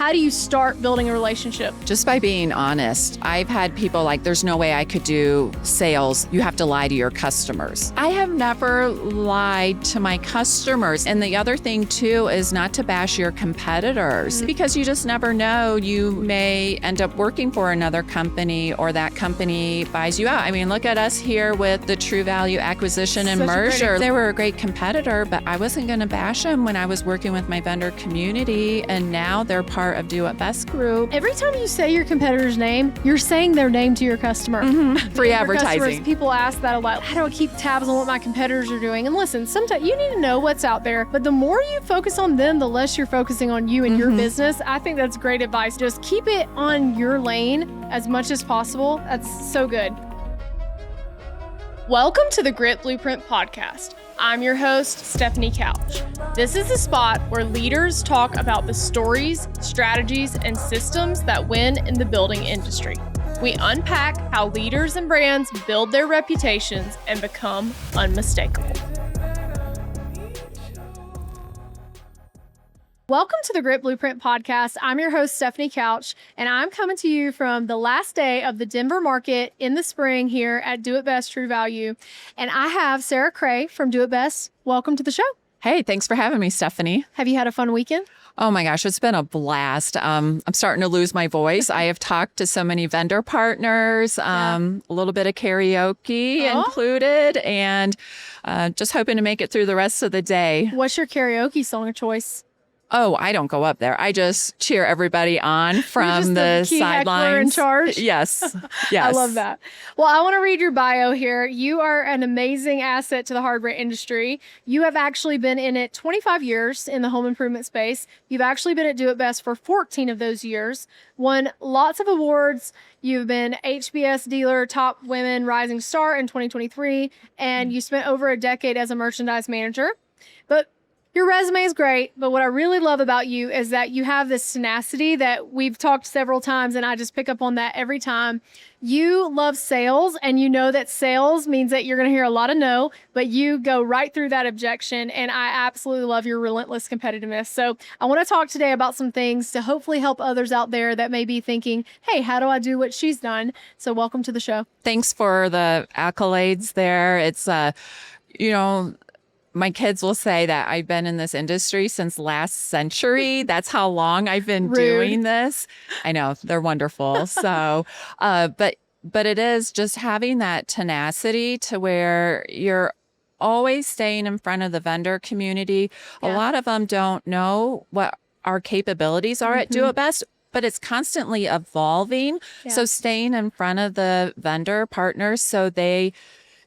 How do you start building a relationship? Just by being honest. I've had people like, there's no way I could do sales. You have to lie to your customers. I have never lied to my customers. And the other thing too is not to bash your competitors because you just never know. You may end up working for another company or that company buys you out. I mean, look at us here with the True Value acquisition and merger. They were a great competitor, but I wasn't going to bash them when I was working with my vendor community. And now they're part of Do It Best group. Every time you say your competitor's name, you're saying their name to your customer. Free advertising. People ask that a lot. How do I keep tabs on what my competitors are doing? And listen, sometimes you need to know what's out there, but the more you focus on them, the less you're focusing on you and your business. I think that's great advice. Just keep it on your lane as much as possible. That's so good. Welcome to the Grit Blueprint Podcast. I'm your host, Stephanie Couch. This is the spot where leaders talk about the stories, strategies, and systems that win in the building industry. We unpack how leaders and brands build their reputations and become unmistakable. Welcome to the Grit Blueprint Podcast. I'm your host, Stephanie Couch, and I'm coming to you from the last day of the Denver market in the spring here at Do It Best True Value. And I have Sarah Krey from Do It Best. Welcome to the show. Hey, thanks for having me, Stephanie. Have you had a fun weekend? Oh my gosh, it's been a blast. I'm starting to lose my voice. I have talked to so many vendor partners, a little bit of karaoke included, and just hoping to make it through the rest of the day. What's your karaoke song of choice? Oh, I don't go up there. I just cheer everybody on from the sidelines. In charge? Yes. I love that. Well, I want to read your bio here. You are an amazing asset to the hardware industry. You have actually been in it 25 years in the home improvement space. You've actually been at Do It Best for 14 of those years. Won lots of awards. You've been HBS Dealer Top Women Rising Star in 2023, and you spent over a decade as a merchandise manager. But your resume is great, but what I really love about you is that you have this tenacity that we've talked several times, and I just pick up on that every time. You love sales, and you know that sales means that you're going to hear a lot of no, but you go right through that objection, and I absolutely love your relentless competitiveness. So I want to talk today about some things to hopefully help others out there that may be thinking, hey, how do I do what she's done? So welcome to the show. Thanks for the accolades there. It's, my kids will say that I've been in this industry since last century. That's how long I've been doing this. I know, they're wonderful. So, but it is just having that tenacity to where you're always staying in front of the vendor community. A lot of them don't know what our capabilities are at Do It Best, but it's constantly evolving. So staying in front of the vendor partners so they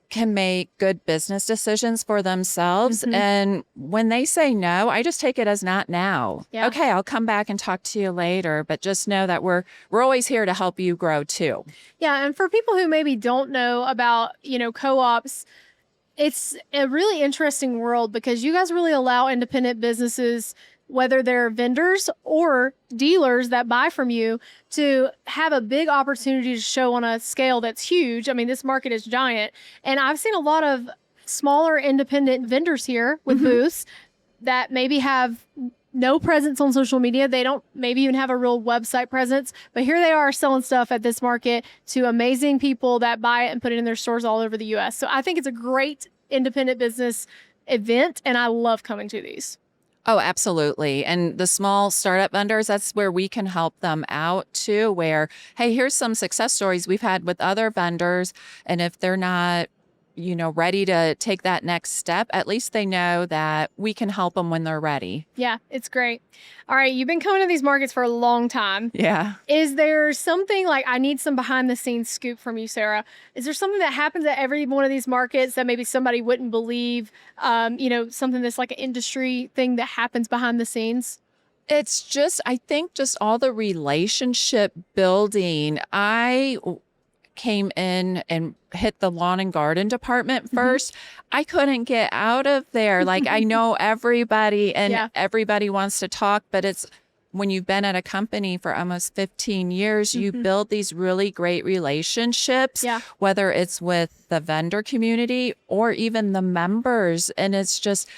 can make good business decisions for themselves. And when they say no, I just take it as not now. Okay, I'll come back and talk to you later, but just know that we're always here to help you grow too. Yeah, and for people who maybe don't know about, co-ops, it's a really interesting world because you guys really allow independent businesses, whether they're vendors or dealers that buy from you, to have a big opportunity to show on a scale that's huge. I mean, this market is giant. And I've seen a lot of smaller independent vendors here with booths that maybe have no presence on social media. They don't maybe even have a real website presence, but here they are selling stuff at this market to amazing people that buy it and put it in their stores all over the US. So I think it's a great independent business event, and I love coming to these. Oh, absolutely. And the small startup vendors, that's where we can help them out too, where, hey, here's some success stories we've had with other vendors. And if they're not, ready to take that next step, at least they know that we can help them when they're ready. Yeah, it's great. All right, you've been coming to these markets for a long time. Yeah. Is there something like, I need some behind the scenes scoop from you, Sarah? Is there something that happens at every one of these markets that maybe somebody wouldn't believe, something that's like an industry thing that happens behind the scenes? It's just, I think just all the relationship building. I came in and hit the lawn and garden department first. I couldn't get out of there. Like, I know everybody and everybody wants to talk, but it's when you've been at a company for almost 15 years, you build these really great relationships, whether it's with the vendor community or even the members. And it's just,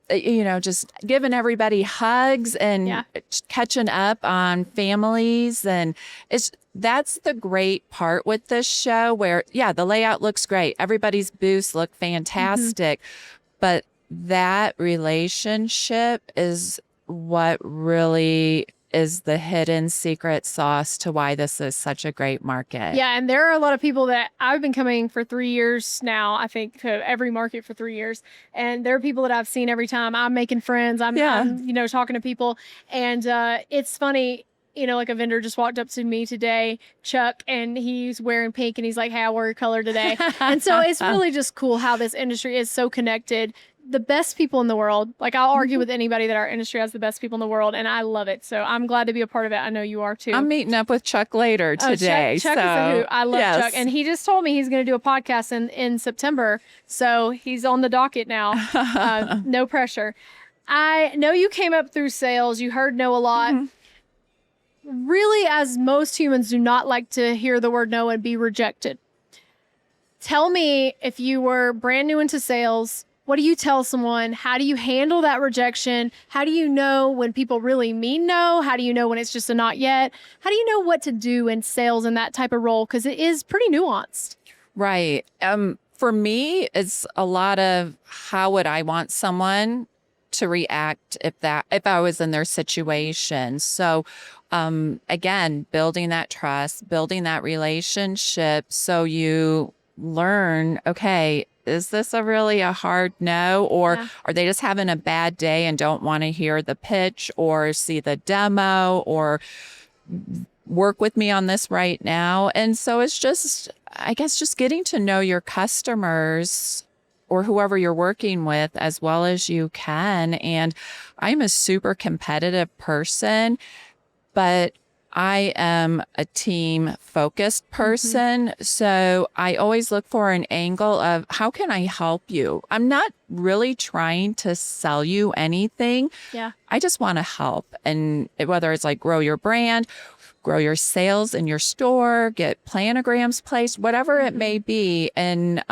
just giving everybody hugs and catching up on families. And that's the great part with this show where, the layout looks great. Everybody's booths look fantastic, but that relationship is what really is the hidden secret sauce to why this is such a great market. Yeah, and there are a lot of people that I've been coming for 3 years now, I think, to every market for 3 years. And there are people that I've seen every time. I'm making friends. I'm talking to people. And it's funny, like a vendor just walked up to me today, Chuck, and he's wearing pink and he's like, hey, I wore your color today. And so it's really just cool how this industry is so connected. The best people in the world. Like, I'll argue with anybody that our industry has the best people in the world, and I love it. So I'm glad to be a part of it. I know you are too. I'm meeting up with Chuck later today. Chuck is a hoot. I love Chuck. And he just told me he's going to do a podcast in September. So he's on the docket now. No pressure. I know you came up through sales. You heard no a lot. Really, as most humans do not like to hear the word no and be rejected. Tell me, if you were brand new into sales, what do you tell someone? How do you handle that rejection? How do you know when people really mean no? How do you know when it's just a not yet? How do you know what to do in sales in that type of role? Because it is pretty nuanced. Right. For me, it's a lot of how would I want someone to react if I was in their situation. So again, building that trust, building that relationship so you learn, okay, is this really a hard no? Or are they just having a bad day and don't want to hear the pitch or see the demo or work with me on this right now? And so it's just, I guess, just getting to know your customers or whoever you're working with as well as you can. And I'm a super competitive person, but I am a team-focused person, so I always look for an angle of how can I help you? I'm not really trying to sell you anything. Yeah. I just want to help. And whether it's like grow your brand, grow your sales in your store, get planograms placed, whatever it may be. And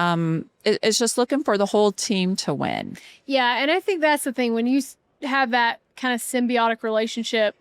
it's just looking for the whole team to win. Yeah, and I think that's the thing. When you have that kind of symbiotic relationship,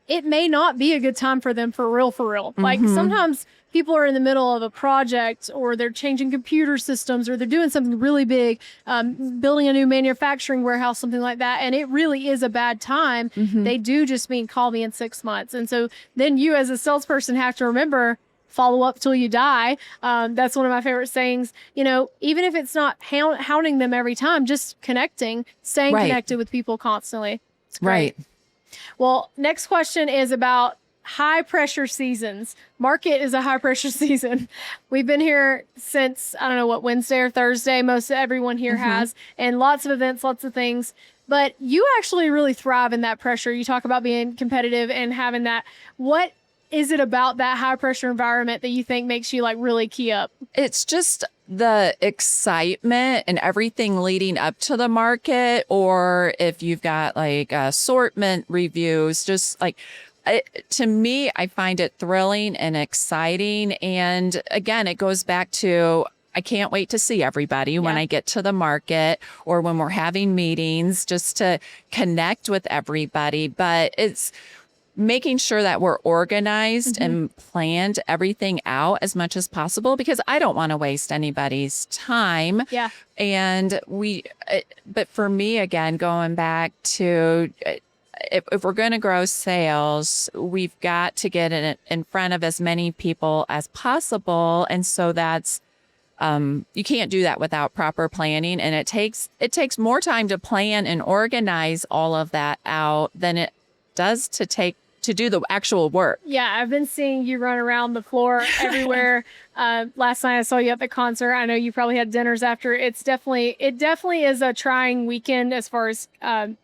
it may not be a good time for them for real. Like sometimes people are in the middle of a project or they're changing computer systems or they're doing something really big, building a new manufacturing warehouse, something like that. And it really is a bad time. They do just mean call me in 6 months. And so then you as a salesperson have to remember, follow up till you die. That's one of my favorite sayings. Even if it's not hounding them every time, just connecting, staying connected with people constantly. It's great. Right. Well, next question is about high pressure seasons. Market is a high pressure season. We've been here since, I don't know what, Wednesday or Thursday. Most everyone here has, and lots of events, lots of things. But you actually really thrive in that pressure. You talk about being competitive and having that. What is it about that high pressure environment that you think makes you like really key up? It's just the excitement and everything leading up to the market, or if you've got like assortment reviews, just like to me, I find it thrilling and exciting. And again, it goes back to I can't wait to see everybody when I get to the market or when we're having meetings just to connect with everybody. But it's making sure that we're organized and planned everything out as much as possible because I don't want to waste anybody's time. Yeah. And but for me, again, going back to if we're going to grow sales, we've got to get it in front of as many people as possible. And so that's, you can't do that without proper planning. And it takes more time to plan and organize all of that out than it does to do the actual work. Yeah, I've been seeing you run around the floor everywhere. Last night I saw you at the concert. I know you probably had dinners after. It definitely is a trying weekend as far as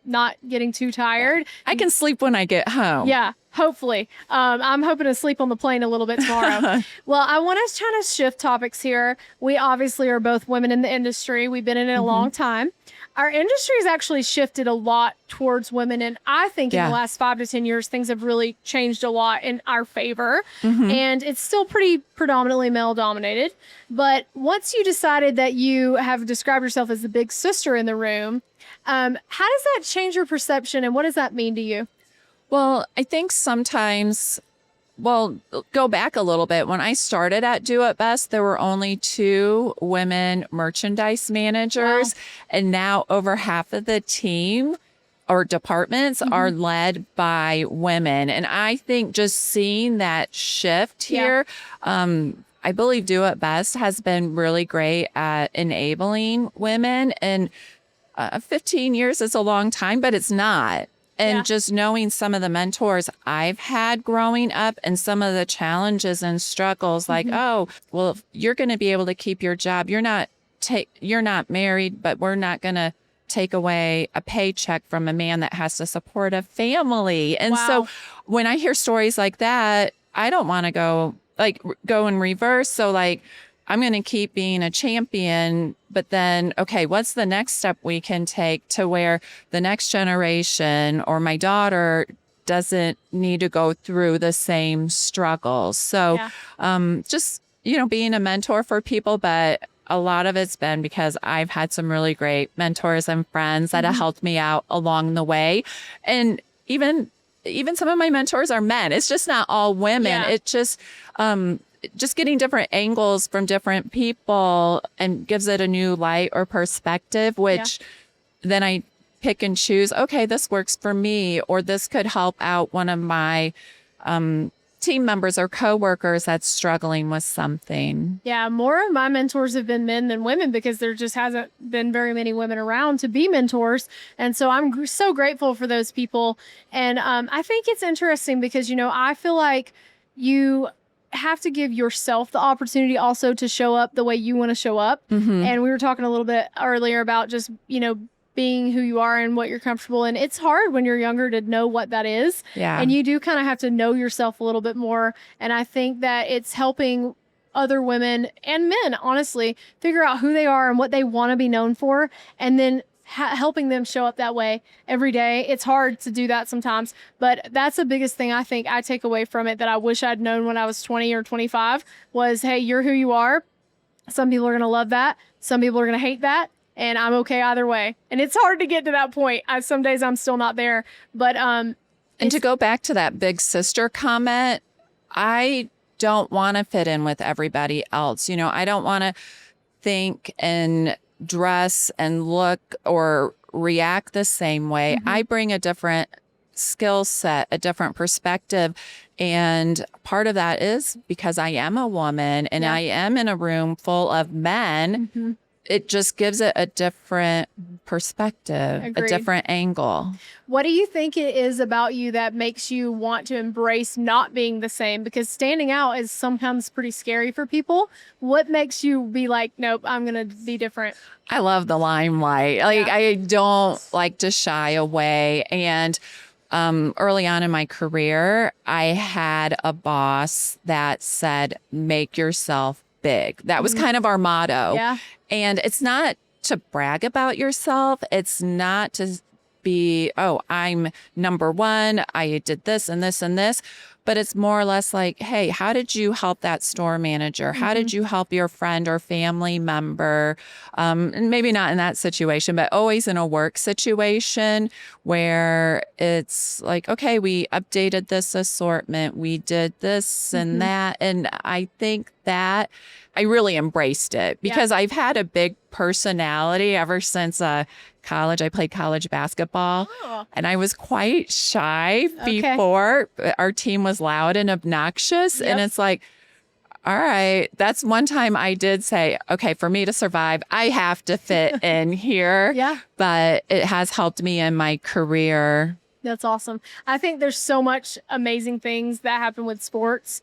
not getting too tired. I can sleep when I get home. Yeah, hopefully. I'm hoping to sleep on the plane a little bit tomorrow. Well, I want to try to shift topics here. We obviously are both women in the industry. We've been in it a long time. Our industry has actually shifted a lot towards women. And I think in the last 5 to 10 years, things have really changed a lot in our favor. And it's still pretty predominantly male dominated. But once you decided that you have described yourself as the big sister in the room, How does that change your perception and what does that mean to you? Well, I think sometimes, well, go back a little bit. When I started at Do It Best, there were only 2 women merchandise managers. Wow. And now over half of the team or departments are led by women. And I think just seeing that shift here, I believe Do It Best has been really great at enabling women. And 15 years is a long time, but it's not. And just knowing some of the mentors I've had growing up and some of the challenges and struggles, like, oh, well, if you're going to be able to keep your job. You're not married, but we're not going to take away a paycheck from a man that has to support a family. And so when I hear stories like that, I don't want to go in reverse. So like, I'm going to keep being a champion, but then, okay, what's the next step we can take to where the next generation or my daughter doesn't need to go through the same struggles? So just, being a mentor for people, but a lot of it's been because I've had some really great mentors and friends that have helped me out along the way. And even some of my mentors are men. It's just not all women. Yeah. It's just getting different angles from different people and gives it a new light or perspective, which then I pick and choose, okay, this works for me, or this could help out one of my team members or coworkers that's struggling with something. Yeah, more of my mentors have been men than women because there just hasn't been very many women around to be mentors. And so I'm so grateful for those people. And I think it's interesting because, I feel like you have to give yourself the opportunity also to show up the way you want to show up. And we were talking a little bit earlier about just, being who you are and what you're comfortable in. It's hard when you're younger to know what that is. Yeah. And you do kind of have to know yourself a little bit more. And I think that it's helping other women and men, honestly, figure out who they are and what they want to be known for. And then helping them show up that way every day. It's hard to do that sometimes, but that's the biggest thing I think I take away from it that I wish I'd known when I was 20 or 25 was, hey, you're who you are. Some people are going to love that. Some people are going to hate that. And I'm okay either way. And it's hard to get to that point. Some days I'm still not there, but, and to go back to that big sister comment, I don't want to fit in with everybody else. I don't want to think and dress and look or react the same way. I bring a different skill set, a different perspective. And part of that is because I am a woman and I am in a room full of men. It just gives it a different perspective, a different angle. What do you think it is about you that makes you want to embrace not being the same? Because standing out is sometimes pretty scary for people. What makes you be like, nope, I'm going to be different? I love the limelight. I don't like to shy away. And early on in my career, I had a boss that said, make yourself big. That was kind of our motto. Yeah. And it's not to brag about yourself. It's not to be, oh, I'm number one. I did this and this and this. But it's more or less like, hey, how did you help that store manager? How did you help your friend or family member? And maybe not in that situation, but always in a work situation where it's like, okay, we updated this assortment. We did this and that. And I think that I really embraced it because I've had a big personality ever since college. I played college basketball and I was quite shy before. Our team was loud and obnoxious. And it's like, all right, that's one time I did say, okay, for me to survive, I have to fit in here. But it has helped me in my career. That's awesome. I think there's so much amazing things that happen with sports,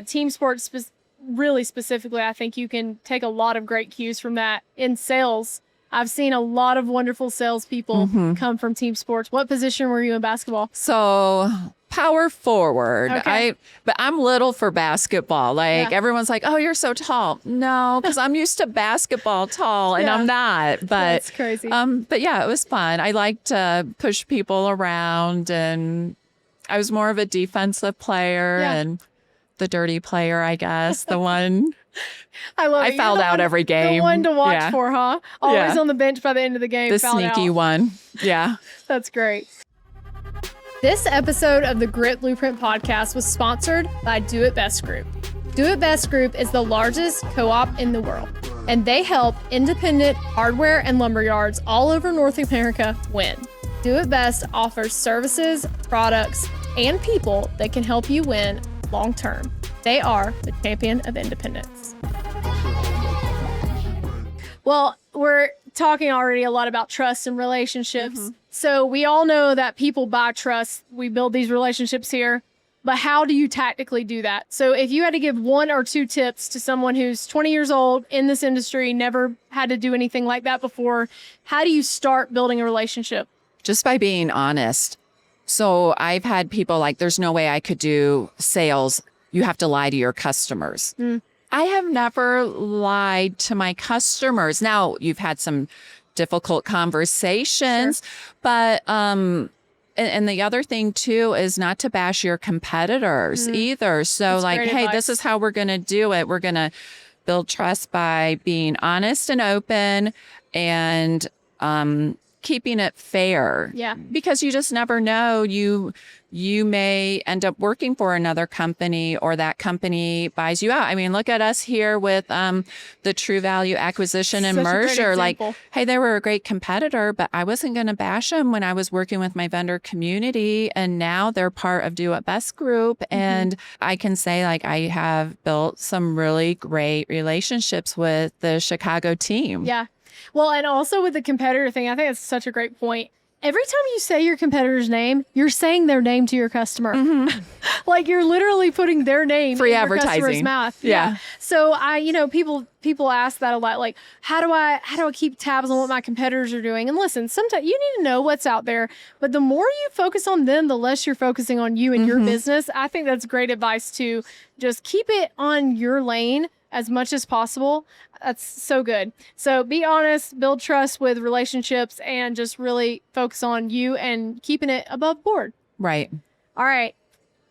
team sports really specifically. I think you can take a lot of great cues from that. In sales, I've seen a lot of wonderful salespeople come from team sports. What position were you in basketball? So power forward. But I'm little for basketball. Everyone's like, oh, you're so tall. No, because I'm used to basketball tall and I'm not. But that's crazy. But yeah, it was fun. I liked to push people around and I was more of a defensive player and the dirty player, I guess, the one I love it. I fouled out every game. The one to watch Yeah. for, huh? Always Yeah. on the bench by the end of the game. The fouled sneaky out. one. Yeah. That's great. This episode of the Grit Blueprint podcast was sponsored by Do It Best Group. Do It Best Group is the largest co-op in the world, and they help independent hardware and lumber yards all over North America win. Do It Best offers services, products, and people that can help you win long term. They are the champion of independence. Well, we're talking already a lot about trust and relationships. So we all know that people buy trust. We build these relationships here. But how do you tactically do that? So if you had to give 1 or 2 tips to someone who's 20 years old in this industry, never had to do anything like that before, how do you start building a relationship? Just by being honest. So I've had people like, there's no way I could do sales. You have to lie to your customers. I have never lied to my customers. Now, you've had some difficult conversations, but and the other thing too is not to bash your competitors either. So That's like, great hey, advice. this is how we're going to do it. We're going to build trust by being honest and open and keeping it fair. Yeah. Because you just never know. You may end up working for another company or that company buys you out. I mean, look at us here with the True Value acquisition and Such a great merger. Like, example. hey, they were a great competitor, but I wasn't going to bash them when I was working with my vendor community. And now they're part of Do It Best Group. And I can say, like, I have built some really great relationships with the Chicago team. Yeah. Well, and also with the competitor thing, I think that's such a great point. Every time you say your competitor's name, you're saying their name to your customer. Like you're literally putting their name Free in your customer's advertising. mouth. Yeah. So people ask that a lot. Like, how do I keep tabs on what my competitors are doing? And listen, sometimes you need to know what's out there, but the more you focus on them, the less you're focusing on you and your business. I think that's great advice to just keep it on your lane as much as possible. That's so good. So be honest, build trust with relationships, and just really focus on you and keeping it above board. Right. All right.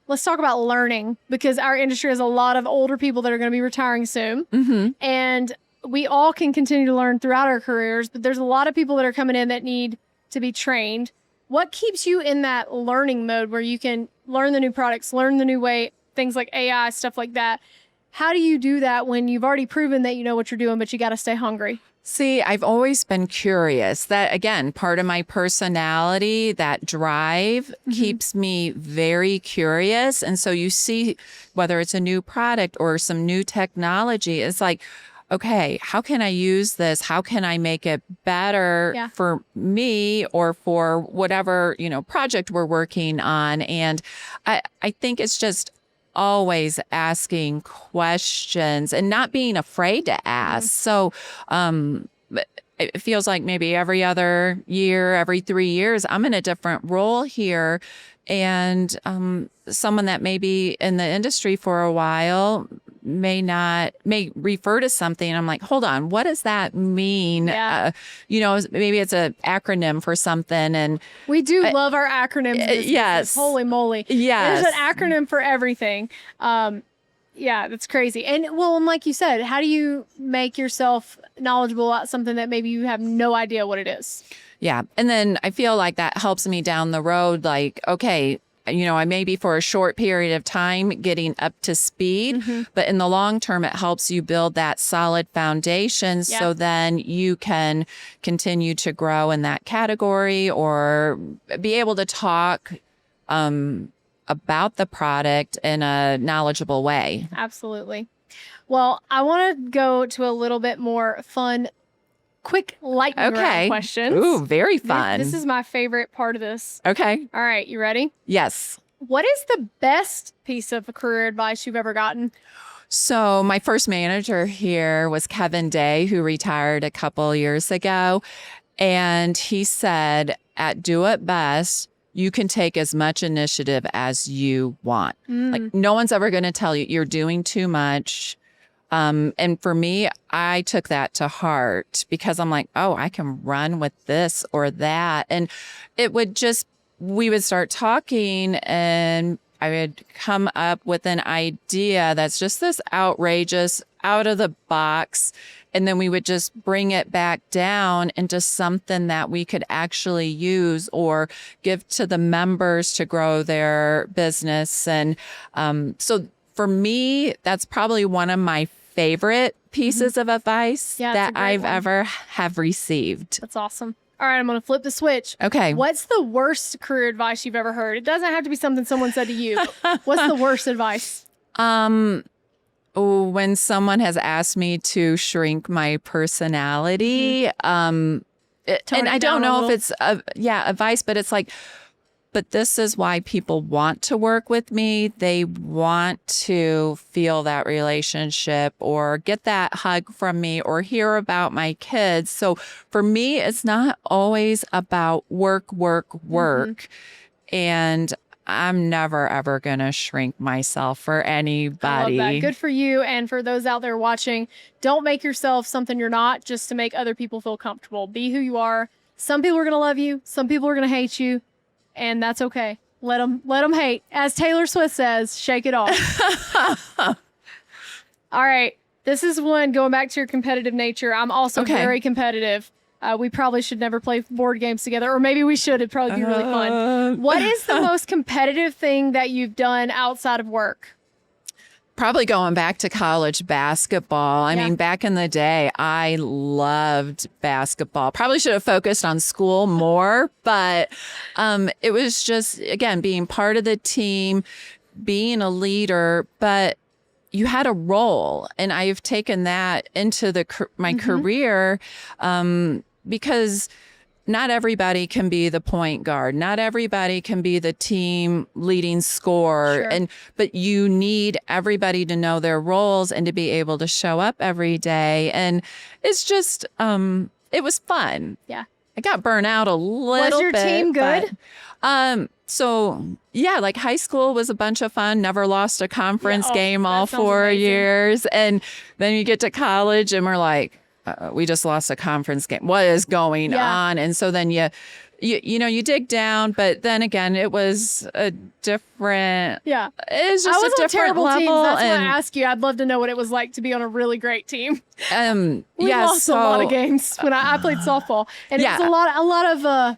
Let's talk about learning, because our industry has a lot of older people that are going to be retiring soon. And we all can continue to learn throughout our careers, but there's a lot of people that are coming in that need to be trained. What keeps you in that learning mode where you can learn the new products, learn the new way, things like AI, stuff like that? How do you do that when you've already proven that you know what you're doing, but you got to stay hungry? See, I've always been curious. That, again, part of my personality, that drive keeps me very curious. And so you see, whether it's a new product or some new technology, it's like, okay, how can I use this? How can I make it better for me or for whatever, project we're working on? And I think it's just always asking questions and not being afraid to ask. So it feels like maybe every other year, every 3 years, I'm in a different role here. And someone that may be in the industry for a while may refer to something. And I'm like, hold on, what does that mean? Yeah. Maybe it's an acronym for something. And we do love our acronyms. Yes. Holy moly. Yes. There's an acronym for everything. Yeah, that's crazy. And like you said, how do you make yourself knowledgeable about something that maybe you have no idea what it is? Yeah. And then I feel like that helps me down the road. Like, okay, I may be for a short period of time getting up to speed, but in the long term, it helps you build that solid foundation so then you can continue to grow in that category or be able to talk about the product in a knowledgeable way. Absolutely. Well, I want to go to a little bit more fun, quick lightning round questions. Ooh, very fun. This is my favorite part of this. Okay. All right, you ready? Yes. What is the best piece of career advice you've ever gotten? So my first manager here was Kevin Day, who retired a couple years ago. And he said, at Do It Best, you can take as much initiative as you want. Like, no one's ever going to tell you you're doing too much. And for me, I took that to heart because I'm like, oh, I can run with this or that. And we would start talking and I would come up with an idea that's just this outrageous out of the box, and then we would just bring it back down into something that we could actually use or give to the members to grow their business. And so for me, that's probably one of my favorite pieces of advice that I've ever have received. That's awesome. All right, I'm going to flip the switch. Okay. What's the worst career advice you've ever heard? It doesn't have to be something someone said to you. But what's the worst advice? When someone has asked me to shrink my personality, and I don't know if it's advice, but it's like, but this is why people want to work with me. They want to feel that relationship or get that hug from me or hear about my kids. So for me, it's not always about work. And I'm never, ever going to shrink myself for anybody. I love that. Good for you. And for those out there watching, don't make yourself something you're not just to make other people feel comfortable. Be who you are. Some people are going to love you. Some people are going to hate you. And that's okay. Let them hate. As Taylor Swift says, shake it off. All right. This is one going back to your competitive nature. I'm also very competitive. We probably should never play board games together, or maybe we should. It'd probably be really fun. What is the most competitive thing that you've done outside of work? Probably going back to college basketball. I mean, back in the day, I loved basketball. Probably should have focused on school more, but it was just, again, being part of the team, being a leader, but you had a role. And I've taken that into my career because not everybody can be the point guard. Not everybody can be the team leading scorer. But you need everybody to know their roles and to be able to show up every day. And it's just, it was fun. Yeah. I got burnt out a little bit. Was your team good? So yeah, like high school was a bunch of fun. Never lost a conference game all 4 years. And then you get to college and we're like, we just lost a conference game. What is going on? And so then you dig down, but then again, it was a different. Yeah, it was just a different level. Teams. That's why I ask you. I'd love to know what it was like to be on a really great team. We lost a lot of games when I played softball, and it was a lot of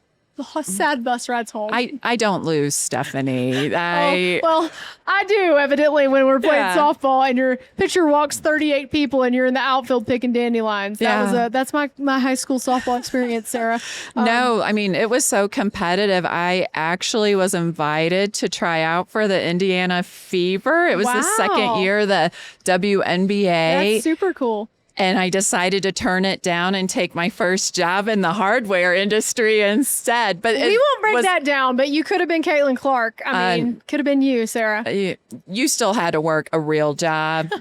sad bus rides home. I don't lose, Stephanie. Well, I do, evidently, when we're playing softball and your pitcher walks 38 people and you're in the outfield picking dandelions. That's my high school softball experience, Sarah. No, I mean, it was so competitive. I actually was invited to try out for the Indiana Fever. It was the second year, the WNBA. That's super cool. And I decided to turn it down and take my first job in the hardware industry instead. But we won't break that down, but you could have been Caitlin Clark. I mean, could have been you, Sarah. You still had to work a real job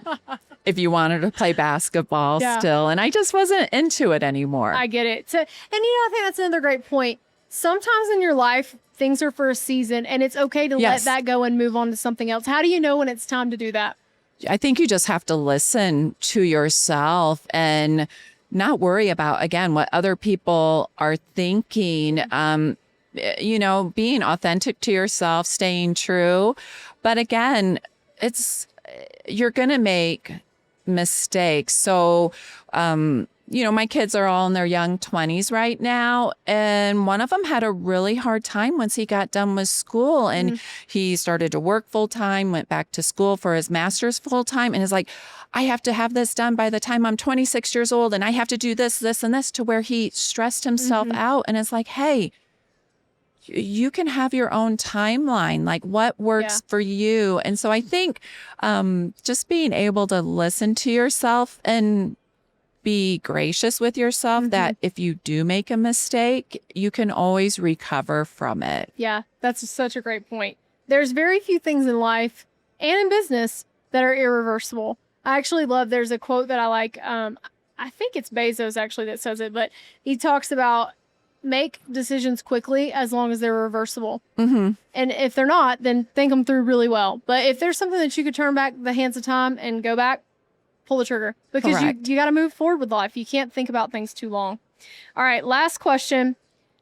if you wanted to play basketball still. And I just wasn't into it anymore. I get it. And I think that's another great point. Sometimes in your life, things are for a season, and it's okay to let that go and move on to something else. How do you know when it's time to do that? I think you just have to listen to yourself and not worry about, again, what other people are thinking. Being authentic to yourself, staying true. But again, you're going to make mistakes. So, my kids are all in their young 20s right now. And one of them had a really hard time once he got done with school. And he started to work full time, went back to school for his master's full time. And is like, I have to have this done by the time I'm 26 years old. And I have to do this, this, and this, to where he stressed himself out. And it's like, hey, you can have your own timeline, like what works for you. And so I think just being able to listen to yourself and be gracious with yourself, that if you do make a mistake, you can always recover from it. Yeah, that's such a great point. There's very few things in life and in business that are irreversible. I actually love, there's a quote that I like. I think it's Bezos actually that says it, but he talks about make decisions quickly as long as they're reversible. And if they're not, then think them through really well. But if there's something that you could turn back the hands of time and go back, pull the trigger, because you got to move forward with life. You can't think about things too long. All right, last question.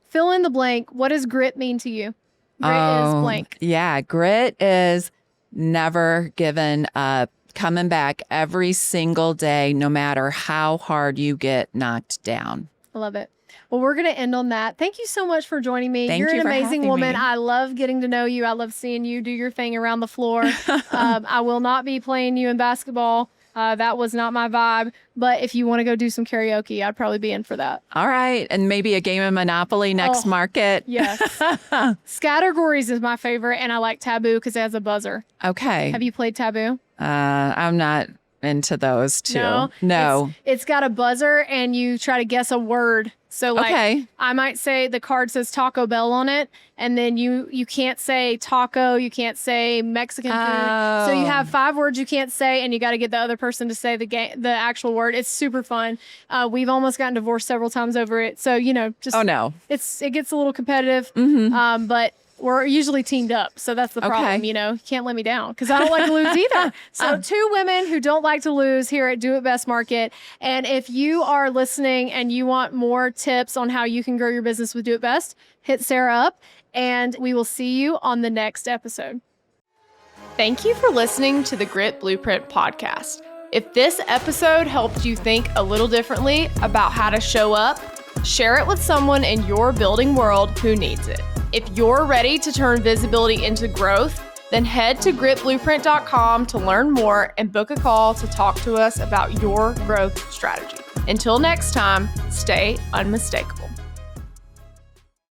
Fill in the blank. What does grit mean to you? Grit is blank. Yeah, grit is never given up. coming back every single day, no matter how hard you get knocked down. I love it. Well, we're going to end on that. Thank you so much for joining me. Thank You're you an for amazing having woman. me. I love getting to know you. I love seeing you do your thing around the floor. I will not be playing you in basketball. That was not my vibe. But if you want to go do some karaoke, I'd probably be in for that. All right. And maybe a game of Monopoly next market. Yes. Scattergories is my favorite. And I like Taboo because it has a buzzer. Okay. Have you played Taboo? I'm not into those two. No. It's got a buzzer and you try to guess a word. So like I might say the card says Taco Bell on it, and then you can't say taco, you can't say Mexican food. So you have 5 words you can't say, and you got to get the other person to say the actual word. It's super fun. We've almost gotten divorced several times over it. So just it gets a little competitive. But we're usually teamed up. So that's the problem, you can't let me down because I don't like to lose either. So 2 women who don't like to lose here at Do It Best Market. And if you are listening and you want more tips on how you can grow your business with Do It Best, hit Sarah up and we will see you on the next episode. Thank you for listening to the Grit Blueprint podcast. If this episode helped you think a little differently about how to show up, share it with someone in your building world who needs it. If you're ready to turn visibility into growth, then head to gritblueprint.com to learn more and book a call to talk to us about your growth strategy. Until next time, stay unmistakable.